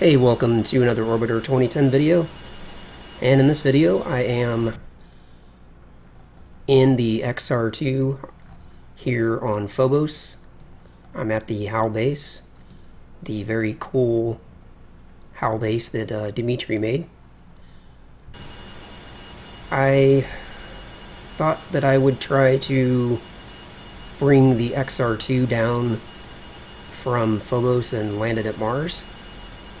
Hey, welcome to another Orbiter 2010 video, and in this video I am in the XR2 here on Phobos. I'm at the HAL base, the very cool HAL base that Dimitri made. I thought that I would try to bring the XR2 down from Phobos and land it at Mars.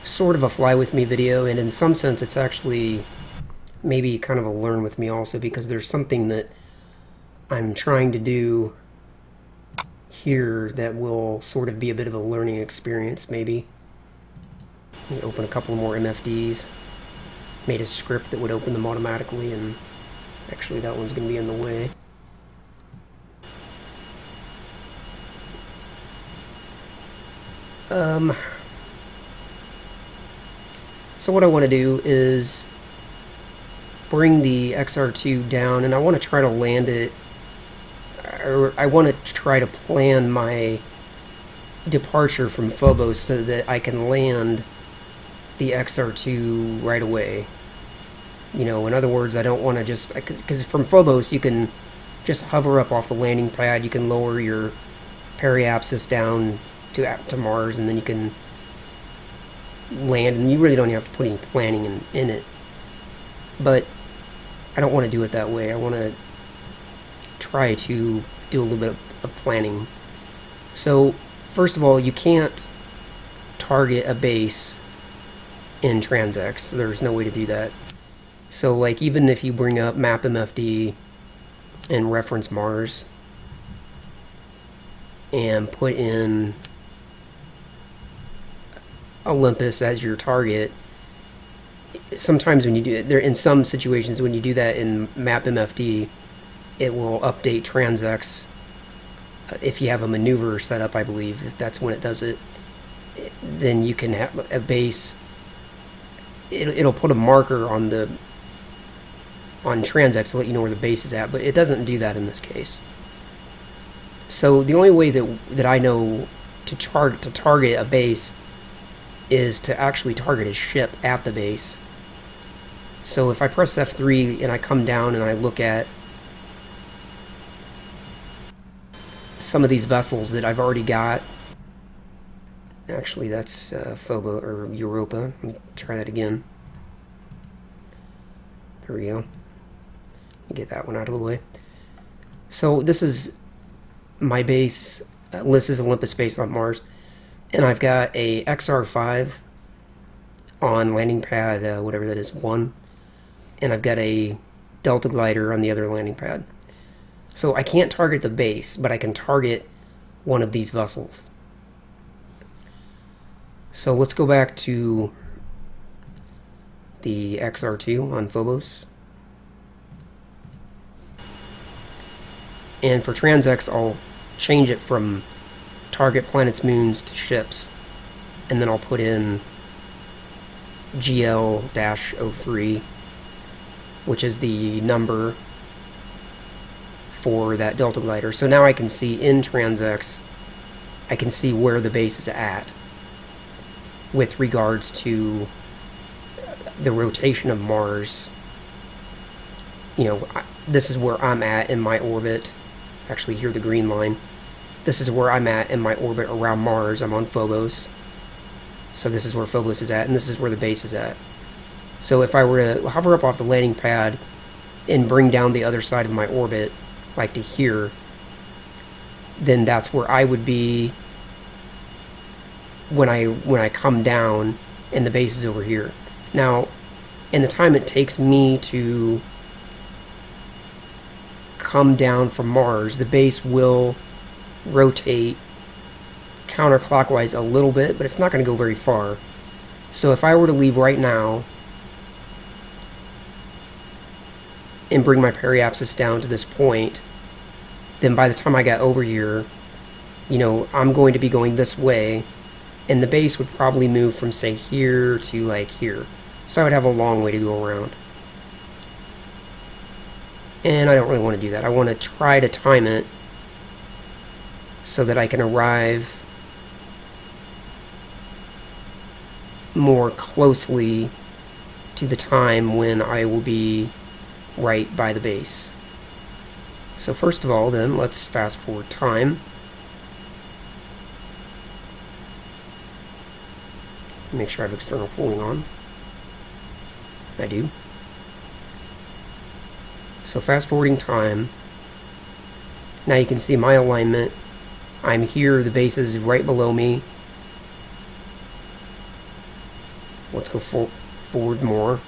Sort of a fly with me video, and in some sense it's actually maybe kind of a learn with me also, because there's something that I'm trying to do here that will sort of be a bit of a learning experience maybe. Let me open a couple more MFDs. Made a script that would open them automatically, and actually that one's going to be in the way. So what I want to do is bring the XR2 down, and I want to try to land it, or I want to try to plan my departure from Phobos so that I can land the XR2 right away. You know, in other words, I don't want to just, because from Phobos you can just hover up off the landing pad, you can lower your periapsis down to Mars, and then you can land, and you really don't have to put any planning in it. But I don't want to do it that way. I want to try to do a little bit of planning. So first of all, you can't target a base in TransX. There's no way to do that. So like, even if you bring up map MFD and reference Mars and put in Olympus as your target, sometimes when you do it, in some situations when you do that in map MFD, it will update TransX if you have a maneuver set up, I believe, if that's when it does it. Then you can have a base, it'll put a marker on TransX to let you know where the base is at, but it doesn't do that in this case. So the only way that I know to target a base is to actually target a ship at the base. So if I press F3 and I come down and I look at some of these vessels that I've already got, actually that's Phobos or Europa. Let me try that again. There we go. Get that one out of the way. So this is my base. This is Olympus base on Mars. And I've got a XR5 on landing pad, whatever that is, 1. And I've got a Delta glider on the other landing pad. So I can't target the base, but I can target one of these vessels. So let's go back to the XR2 on Phobos. And for TransX, I'll change it from target planets, moons to ships, and then I'll put in GL-03, which is the number for that Delta glider. So now I can see in TransX, I can see where the base is at with regards to the rotation of Mars. You know, this is where I'm at in my orbit. Actually, here, the green line. This is where I'm at in my orbit around Mars. I'm on Phobos. So this is where Phobos is at, and this is where the base is at. So if I were to hover up off the landing pad and bring down the other side of my orbit, like to here, then that's where I would be when I come down, and the base is over here. Now, in the time it takes me to come down from Mars, the base will rotate counterclockwise a little bit, but it's not going to go very far. So if I were to leave right now and bring my periapsis down to this point, then by the time I got over here, you know, I'm going to be going this way, and the base would probably move from, say, here to like here. So I would have a long way to go around. And I don't really want to do that. I want to try to time it so that I can arrive more closely to the time when I will be right by the base. So first of all, then, let's fast forward time. Make sure I have external pulling on. I do. So fast forwarding time. Now you can see my alignment. I'm here, the base is right below me. Let's go forward more.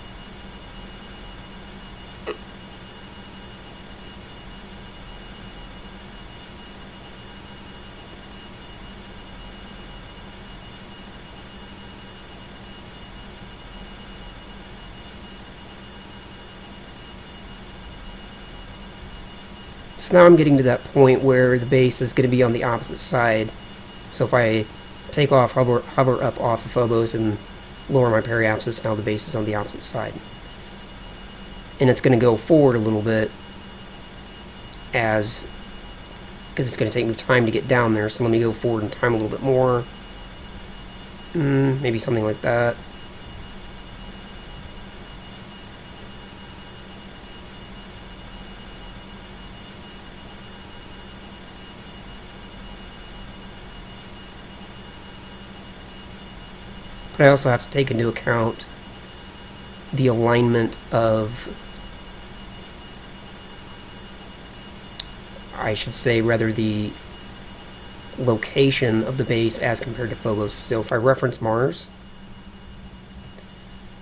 So now I'm getting to that point where the base is going to be on the opposite side. So if I take off, hover up off of Phobos and lower my periapsis, now the base is on the opposite side. And it's going to go forward a little bit because it's going to take me time to get down there. So let me go forward in time a little bit more. Maybe something like that. But I also have to take into account the alignment of, I should say, rather the location of the base as compared to Phobos. So if I reference Mars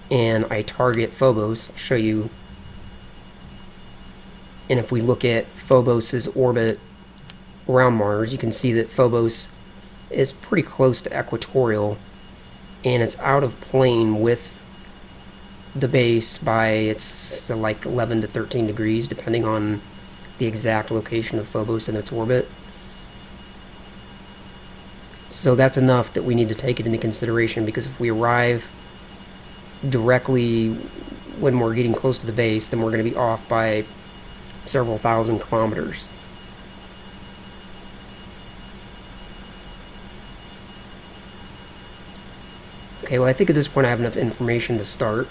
and I target Phobos, I'll show you, and if we look at Phobos's orbit around Mars, you can see that Phobos is pretty close to equatorial, and it's out of plane with the base by, it's like 11 to 13 degrees, depending on the exact location of Phobos in its orbit. So that's enough that we need to take it into consideration, because if we arrive directly when we're getting close to the base, then we're going to be off by several thousand kilometers. Okay, well, I think at this point I have enough information to start.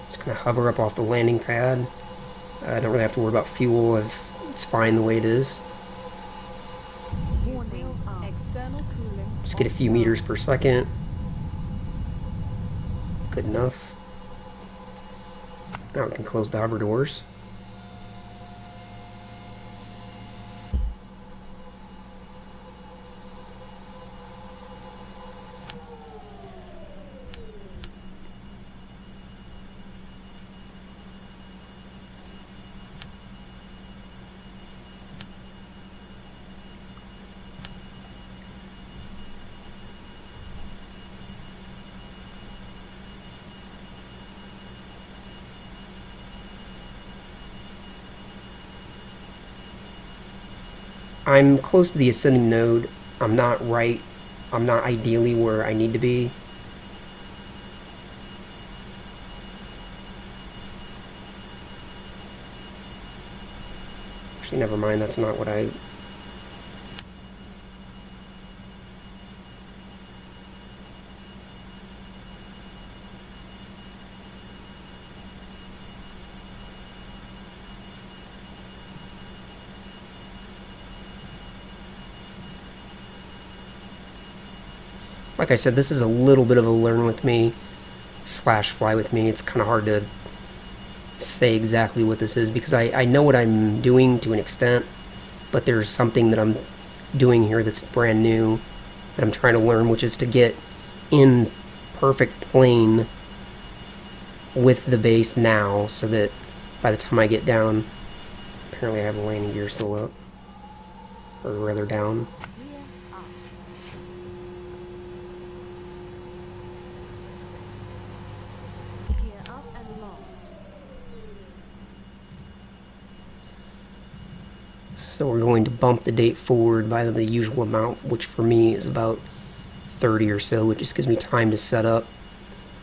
Just gonna hover up off the landing pad. I don't really have to worry about fuel. It's fine the way it is. Just get a few meters per second. Good enough. Now we can close the hover doors. I'm close to the ascending node. I'm not ideally where I need to be. Actually, never mind, that's not what I... Like I said, this is a little bit of a learn with me / fly with me. It's kind of hard to say exactly what this is, because I know what I'm doing to an extent, but there's something that I'm doing here that's brand new that I'm trying to learn, which is to get in perfect plane with the base now, so that by the time I get down, apparently I have the landing gear still up, or rather down. So we're going to bump the date forward by the usual amount, which for me is about 30 or so. It just gives me time to set up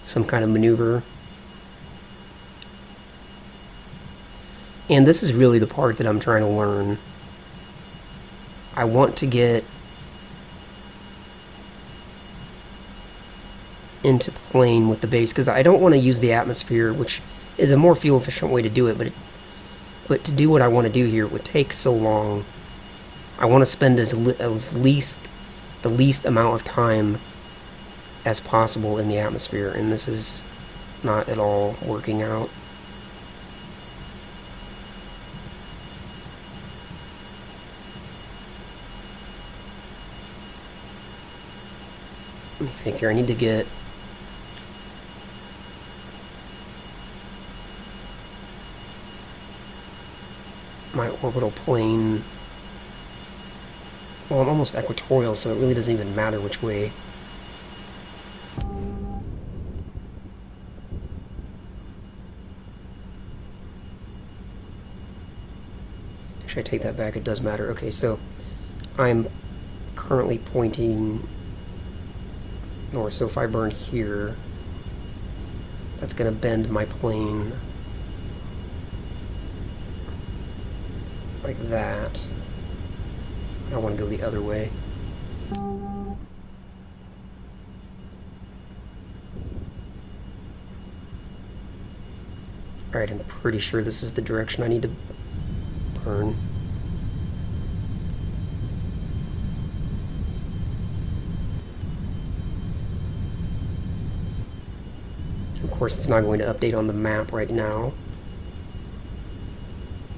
some kind of maneuver. And this is really the part that I'm trying to learn. I want to get into plane with the base, because I don't want to use the atmosphere, which is a more fuel efficient way to do it, but to do what I want to do here, it would take so long. I want to spend the least amount of time as possible in the atmosphere, and this is not at all working out. Let me think here. I need to get my orbital plane. Well, I'm almost equatorial, so it really doesn't even matter which way. Should I take that back? It does matter. Okay, so I'm currently pointing north, so if I burn here, that's going to bend my plane like that. I want to go the other way. Alright, I'm pretty sure this is the direction I need to burn. Of course, it's not going to update on the map right now.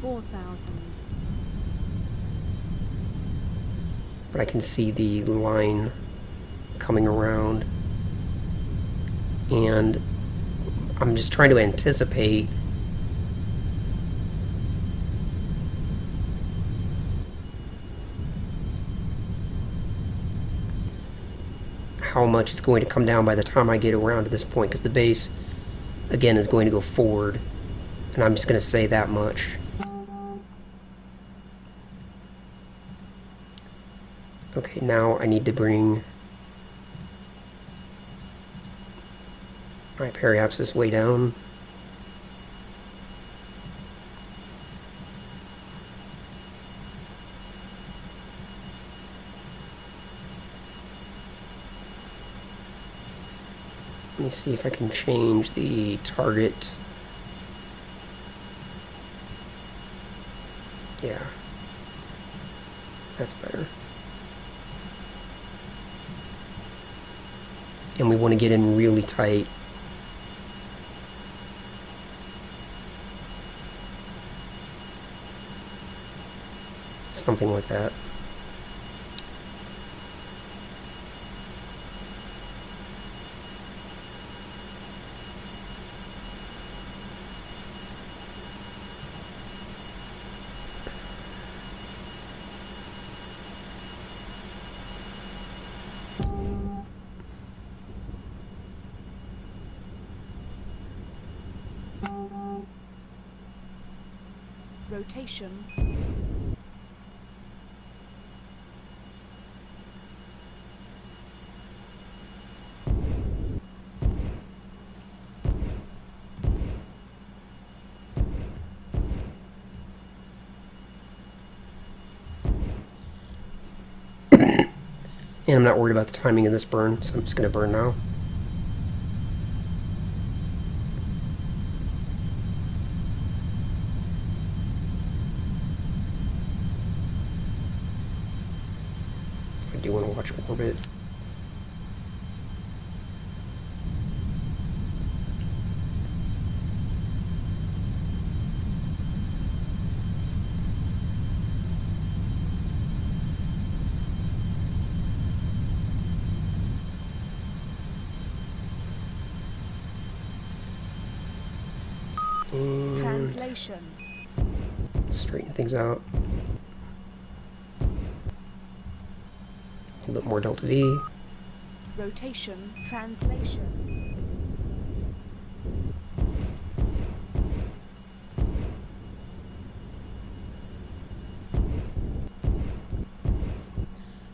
4,000. But I can see the line coming around. And I'm just trying to anticipate how much it's going to come down by the time I get around to this point, because the base, again, is going to go forward, and I'm just going to say that much. Okay, now I need to bring my periapsis way down. Let me see if I can change the target. Yeah, that's better. And we want to get in really tight. Something like that. Rotation. And I'm not worried about the timing of this burn, so I'm just going to burn now. I do want to watch orbit. And Translation. straighten things out. A little bit more delta V. Rotation. Translation.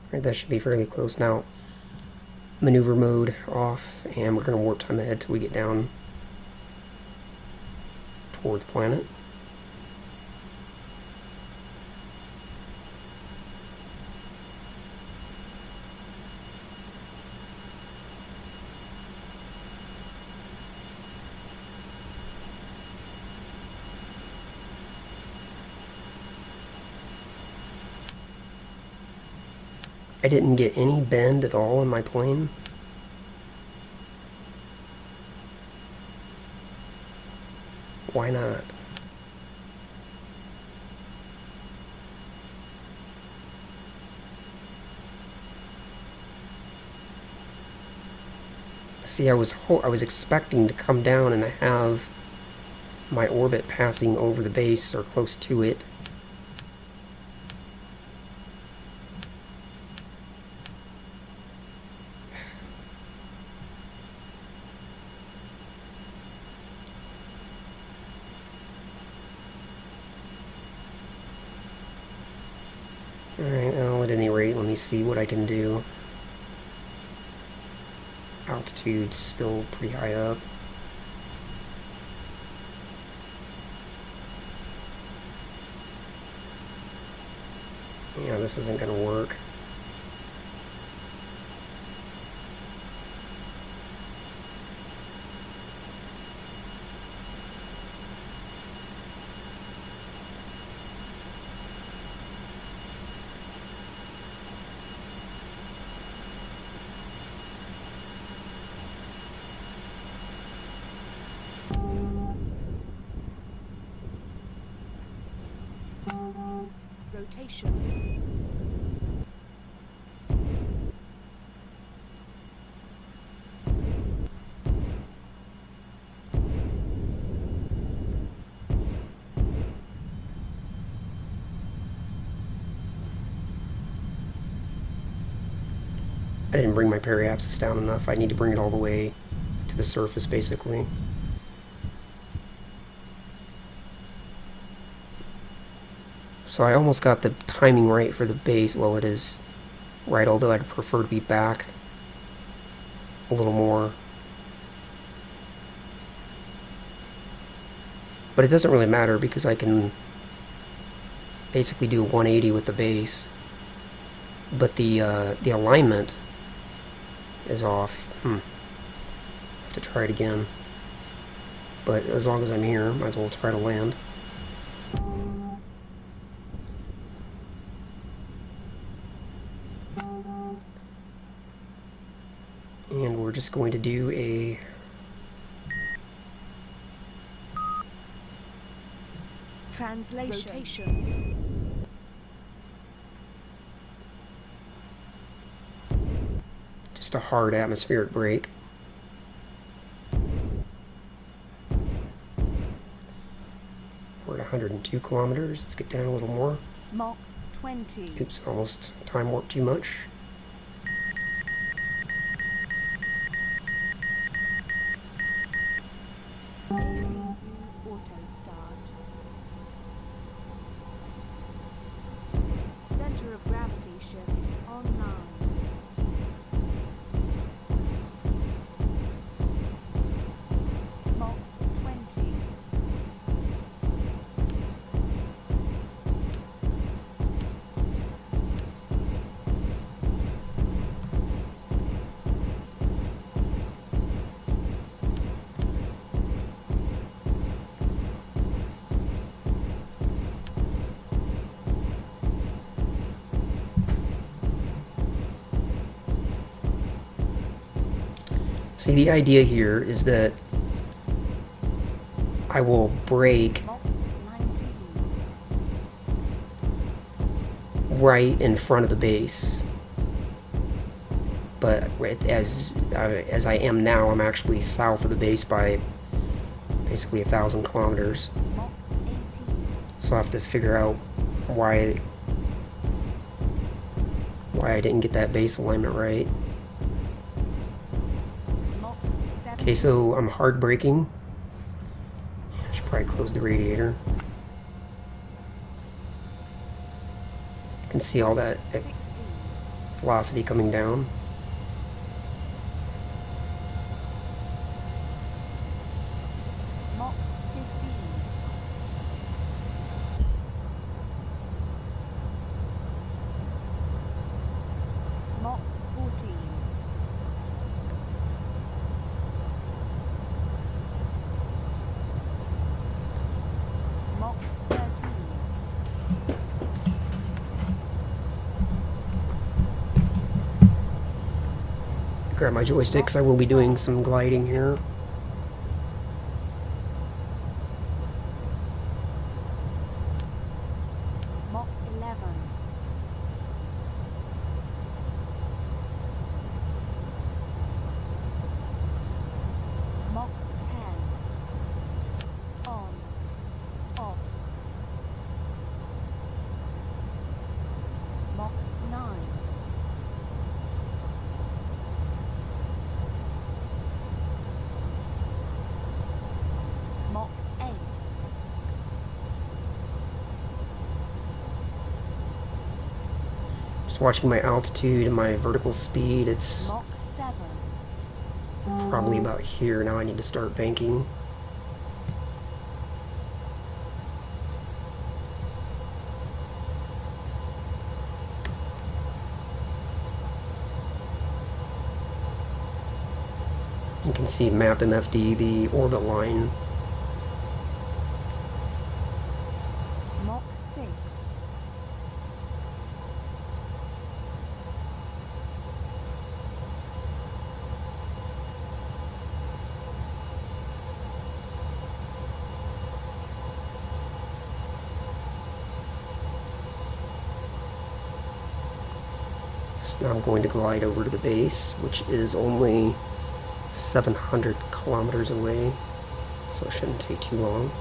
Alright, that should be fairly close now. maneuver mode off, and we're going to warp time ahead till we get down toward the planet. I didn't get any bend at all in my plane. Why not? See, I was expecting to come down and have my orbit passing over the base or close to it. Alright, well, at any rate, let me see what I can do. Altitude's still pretty high up. Yeah, this isn't going to work. Rotation. I didn't bring my periapsis down enough. I need to bring it all the way to the surface, basically. So I almost got the timing right for the base. Well, it is right, although I'd prefer to be back a little more. But it doesn't really matter because I can basically do a 180 with the base. But the alignment is off. Have to try it again. But as long as I'm here, might as well try to land. And we're just going to do a Translation. just a hard atmospheric break. We're at 102 kilometers. Let's get down a little more. Mach 20. Oops, almost time warped too much. APU auto start. Center of gravity shift online. Mach 20. See, the idea here is that I will brake Mach 19. right in front of the base. But as I am now, I'm actually south of the base by basically 1,000 kilometers. Mach 18. So I have to figure out why I didn't get that base alignment right. Mach 7. Okay, so I'm hard braking. I should probably close the radiator. You can see all that 16. velocity coming down. Grab my joystick because I will be doing some gliding here. Mach 11. Mach 10. On. Off. Mach 9. Mach 8. Just watching my altitude and my vertical speed. It's Mach 7. probably about here. Now I need to start banking. You can see map MFD, the orbit line. Mach 6. So now I'm going to glide over to the base, which is only 700 kilometers away, so it shouldn't take too long.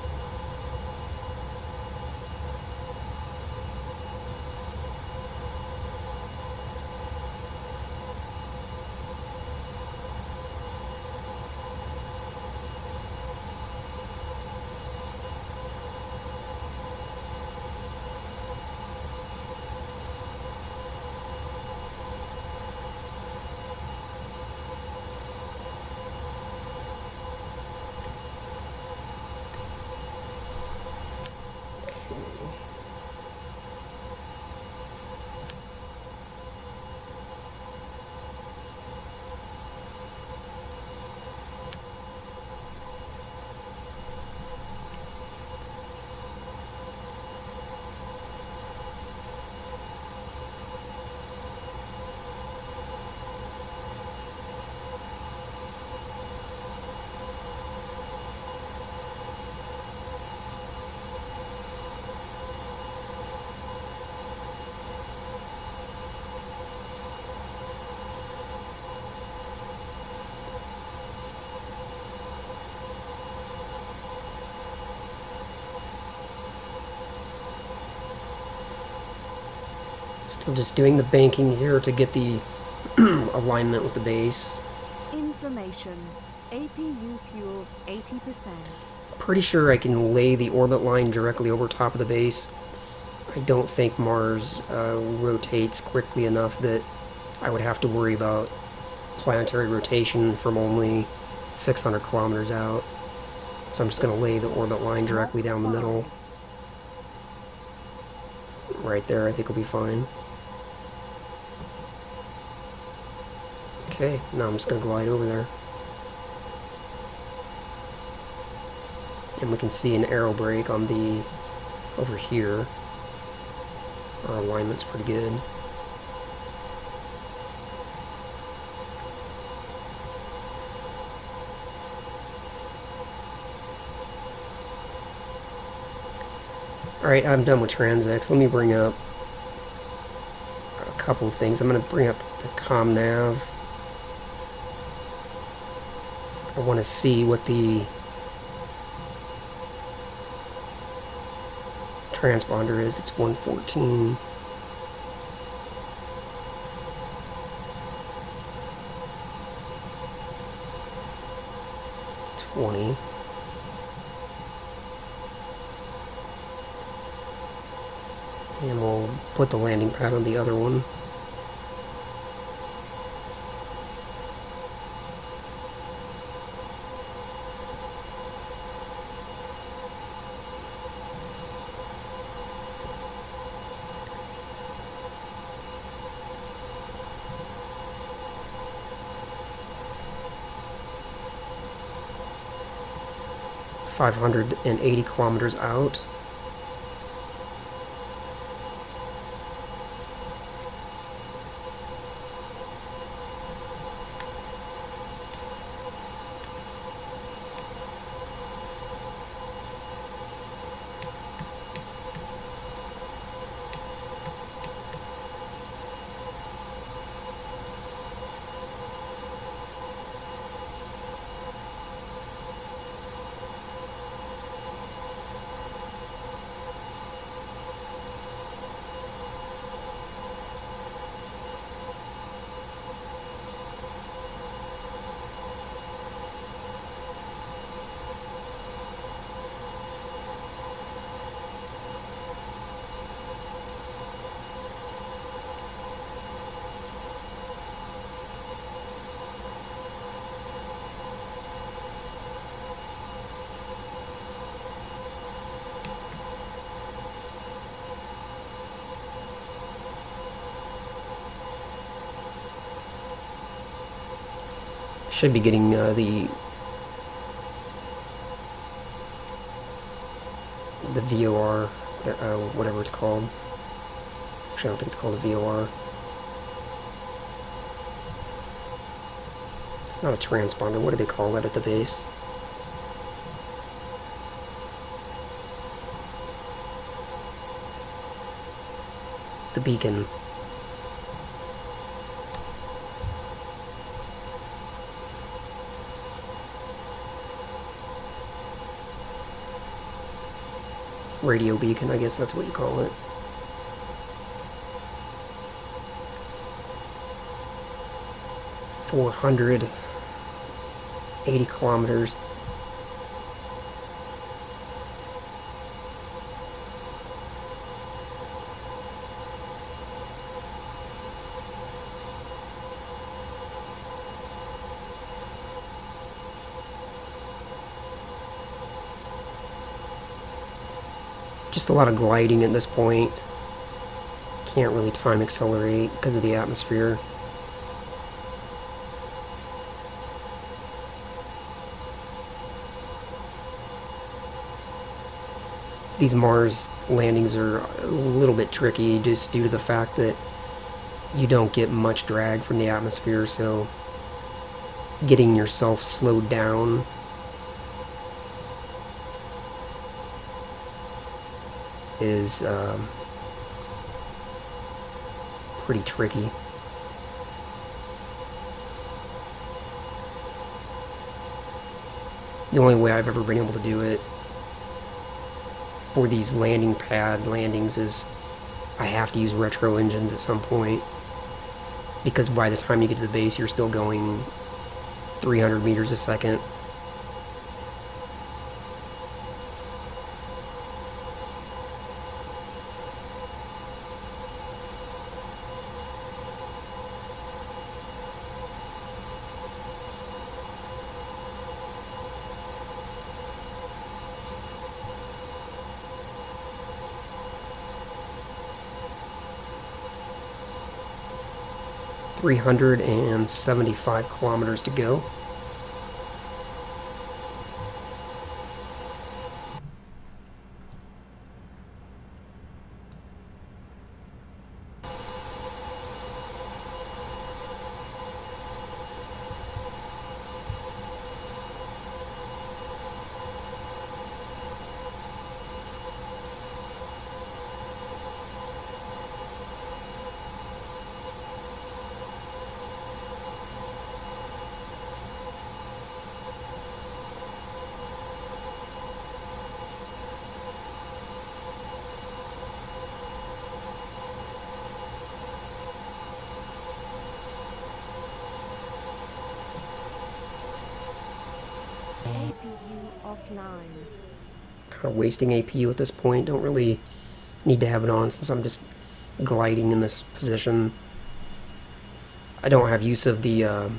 Still just doing the banking here to get the alignment with the base. Information. APU fuel 80%. Pretty sure I can lay the orbit line directly over top of the base. I don't think Mars rotates quickly enough that I would have to worry about planetary rotation from only 600 kilometers out. So I'm just going to lay the orbit line directly down the middle. Right there, I think will be fine. Okay, now I'm just going to glide over there. And we can see an arrow break on the, over here. Our alignment's pretty good. Alright, I'm done with transX. Let me bring up a couple of things. I'm going to bring up the comm nav. I want to see what the transponder is. It's 114. $20. And we'll put the landing pad on the other one. $580 kilometers out. Should be getting the VOR, whatever it's called. Actually, I don't think it's called a VOR. It's not a transponder. What do they call that at the base? The beacon. Radio beacon, I guess that's what you call it. $480 kilometers. Just a lot of gliding at this point. Can't really time accelerate because of the atmosphere. These Mars landings are a little bit tricky just due to the fact that you don't get much drag from the atmosphere, so getting yourself slowed down is pretty tricky. The only way I've ever been able to do it for these landing pad landings is I have to use retro engines at some point, because by the time you get to the base you're still going 300 meters a second. $375 kilometers to go. APU offline. Kind of wasting APU at this point. Don't really need to have it on since I'm just gliding in this position. I don't have use of the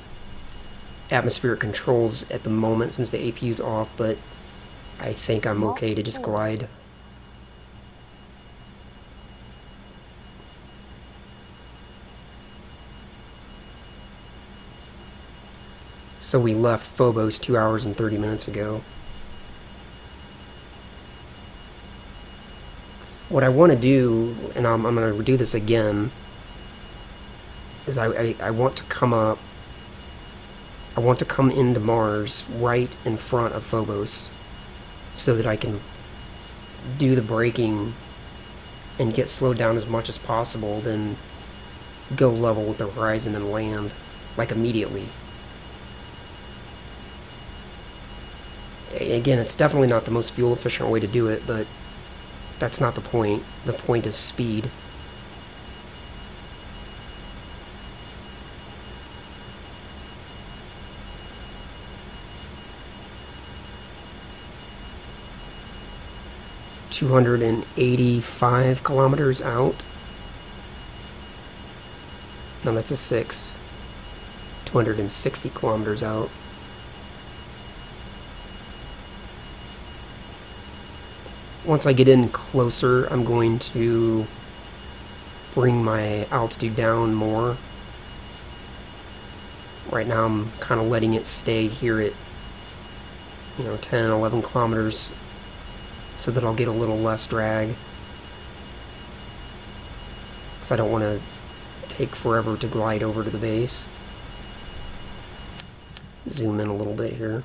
atmospheric controls at the moment since the APU's off, but I think I'm okay to just glide. So we left Phobos 2 hours and 30 minutes ago. What I want to do, and I'm going to do this again, is I want to come up, I want to come into Mars right in front of Phobos so that I can do the braking and get slowed down as much as possible, then go level with the horizon and land, like immediately. Again, it's definitely not the most fuel efficient way to do it, but that's not the point. The point is speed. $285 kilometers out. No, that's a 6. 260 kilometers out. Once I get in closer, I'm going to bring my altitude down more. Right now I'm kind of letting it stay here at, 10, 11 kilometers so that I'll get a little less drag. Because I don't want to take forever to glide over to the base. Zoom in a little bit here.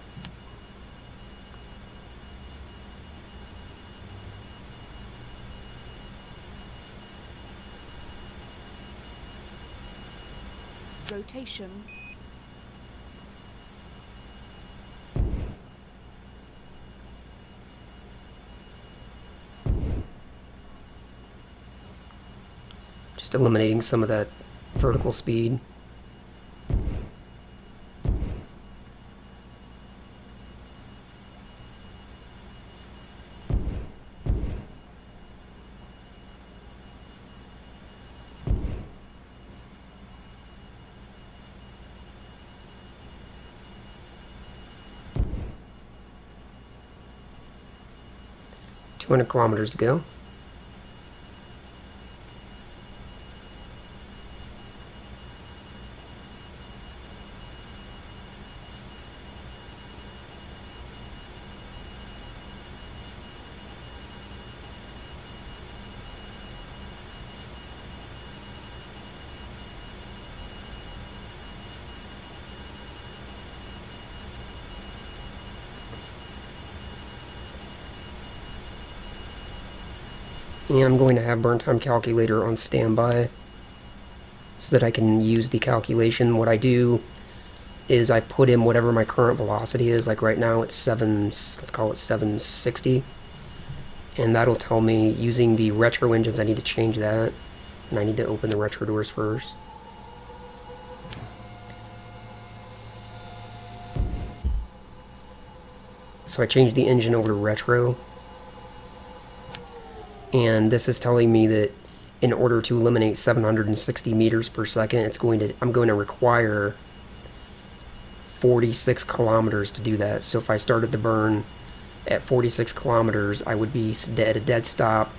Rotation. Just eliminating some of that vertical speed. $200 to go. And I'm going to have burn time calculator on standby so that I can use the calculation. What I do is I put in whatever my current velocity is. Like right now it's let's call it 760. And that'll tell me, using the retro engines, I need to change that. And I need to open the retro doors first. So I changed the engine over to retro. And this is telling me that in order to eliminate 760 meters per second, I'm going to require 46 kilometers to do that. So if I started the burn at 46 kilometers, I would be at a dead stop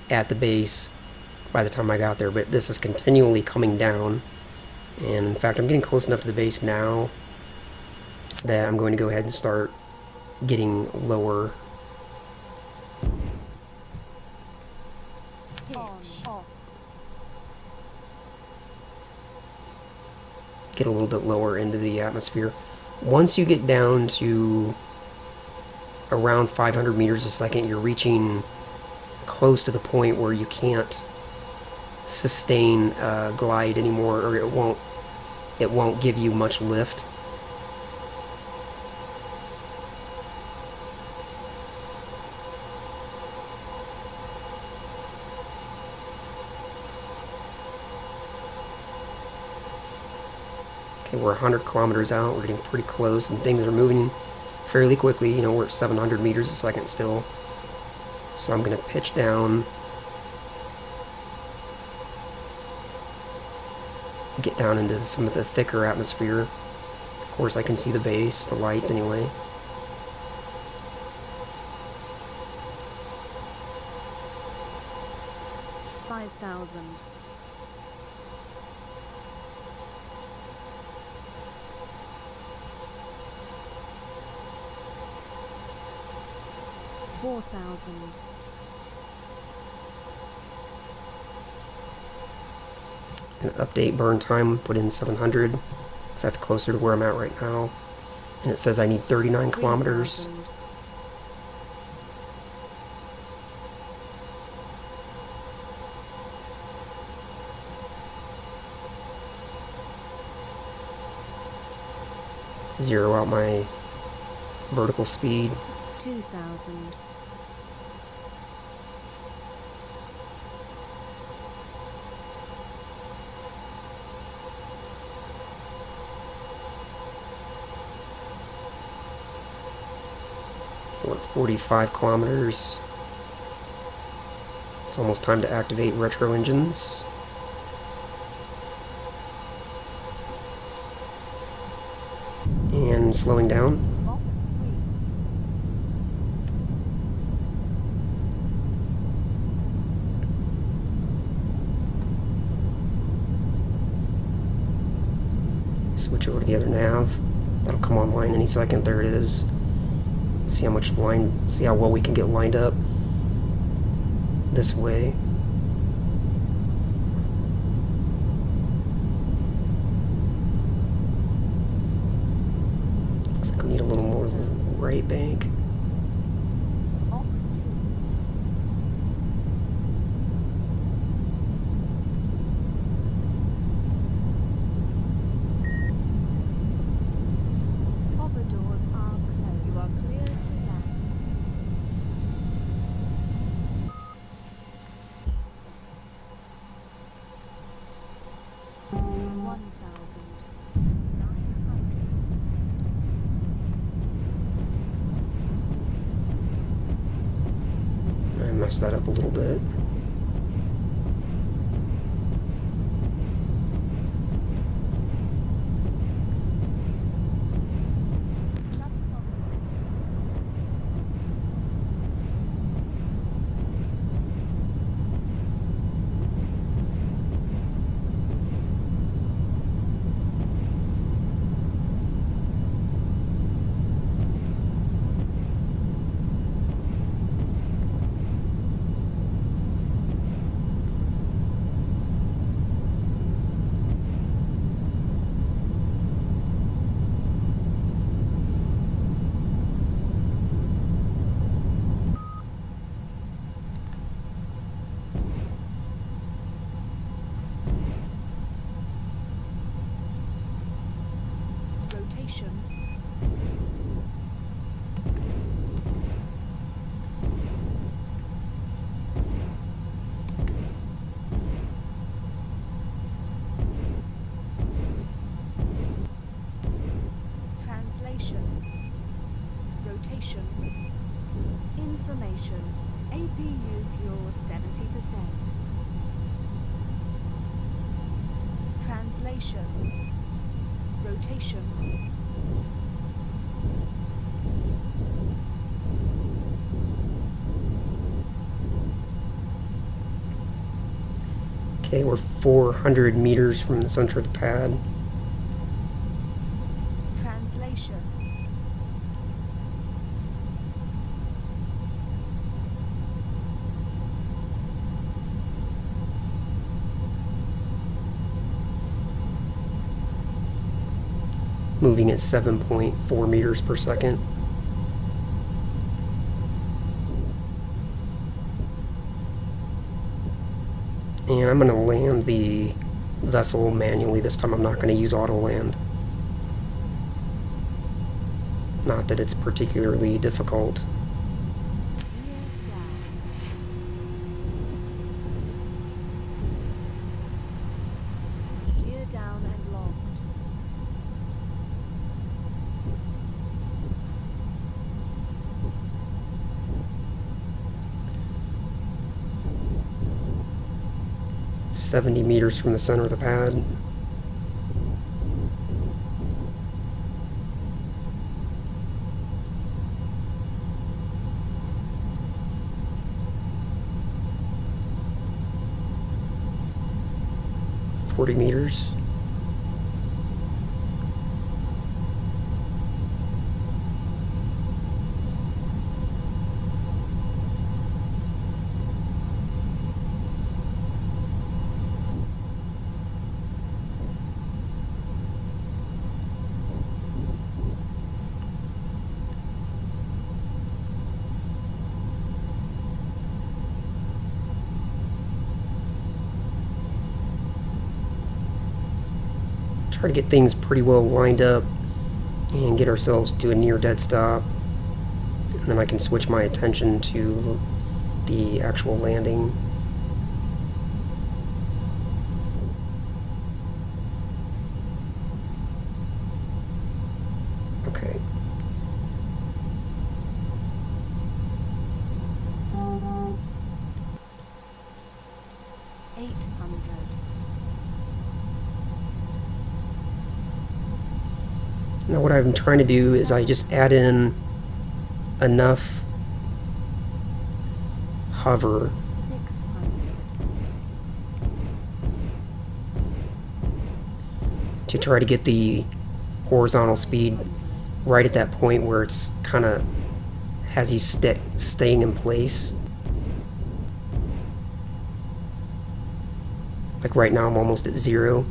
at the base by the time I got there. But this is continually coming down. And in fact, I'm getting close enough to the base now that I'm going to go ahead and start getting lower. Get a little bit lower into the atmosphere. Once you get down to around 500 meters a second, you're reaching close to the point where you can't sustain glide anymore, or it won't give you much lift. Okay, we're 100 kilometers out. We're getting pretty close, and things are moving fairly quickly. We're at 700 meters a second still. So I'm going to pitch down, get down into some of the thicker atmosphere. Of course, I can see the base, the lights anyway. $5,000. $4,000. Gonna update burn time, put in 700, because that's closer to where I'm at right now. And it says I need 39 kilometers. 3,000. Zero out my vertical speed. 2,000. We're at 45 kilometers. It's almost time to activate retro engines. And slowing down. Switch over to the other nav. That'll come online any second. There it is. See how well we can get lined up this way. Looks like we need a little more right bank. Mess that up a little bit. Rotation. Information. APU fuel 70%. Translation. Rotation. Okay, we're 400 meters from the center of the pad. Translation. Moving at 7.4 meters per second. And I'm going to land the vessel manually. This time I'm not going to use auto land. Not that it's particularly difficult. Gear down and locked. .70 meters from the center of the pad. .40 meters. Try to get things pretty well lined up and get ourselves to a near dead stop, and then I can switch my attention to the actual landing. Okay. Now what I'm trying to do is I just add in enough hover to try to get the horizontal speed right at that point where it's kind of has you staying in place. Like right now I'm almost at 0.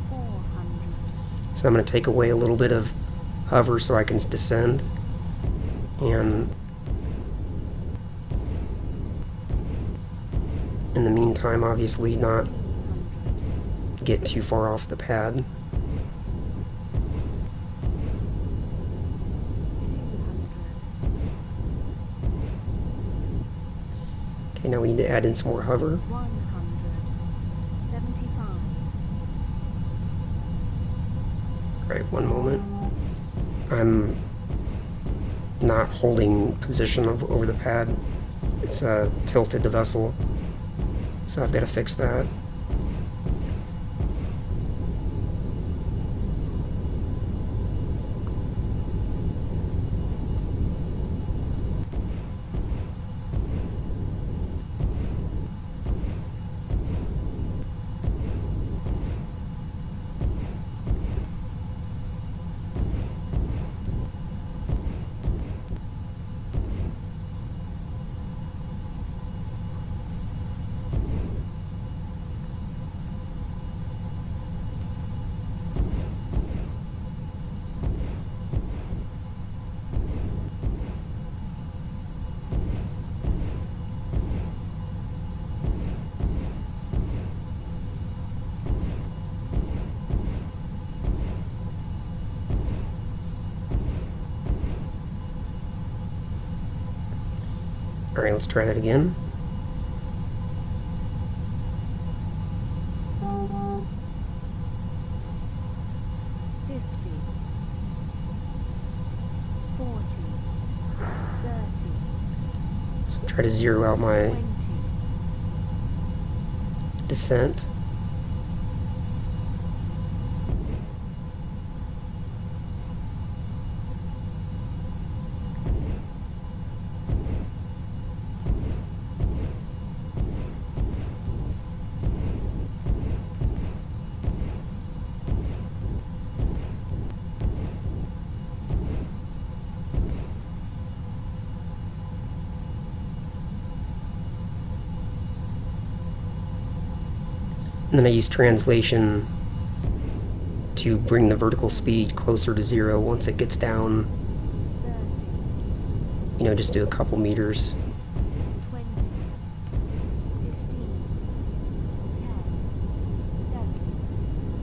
400. So I'm going to take away a little bit of hover so I can descend. And in the meantime, obviously not 300. get too far off the pad. 200. Okay, now we need to add in some more hover. 175. Right, one moment. I'm not holding position over the pad. It's tilted the vessel. So I've got to fix that. Alright, let's try that again. So try to zero out my 20. descent. And then I use translation to bring the vertical speed closer to 0 once it gets down, 30. you know, just do a couple meters. 20. 15. 10. 7.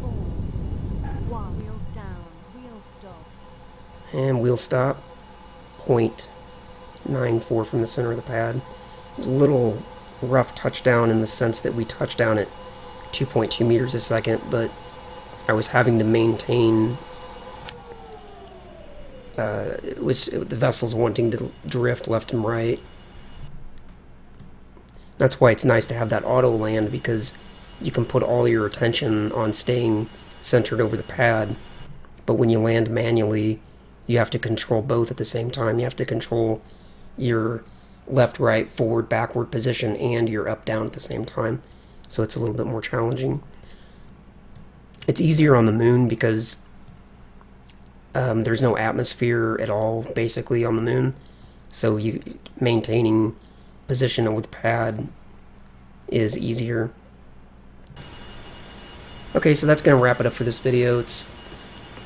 4. 1. Wheels down. Wheel stop. And wheel stop, 0.94 from the center of the pad. A little rough touchdown in the sense that we touched down at 2.2 meters a second, but I was having to maintain the vessel's wanting to drift left and right. That's why it's nice to have that auto land, because you can put all your attention on staying centered over the pad. But when you land manually, you have to control both at the same time. You have to control your left, right, forward, backward position and your up, down at the same time. So it's a little bit more challenging. It's easier on the moon because there's no atmosphere at all, basically, on the moon. So maintaining position over the pad is easier. Okay, so that's going to wrap it up for this video. It's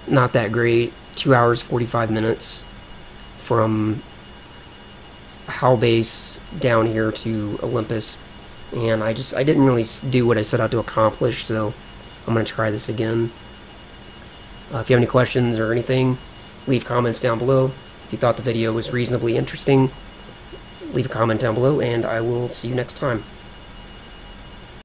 not that great. 2 hours, 45 minutes from Hull Base down here to Olympus. And I didn't really do what I set out to accomplish, so I'm going to try this again. If you have any questions or anything, leave comments down below. If you thought the video was reasonably interesting, leave a comment down below, and I will see you next time.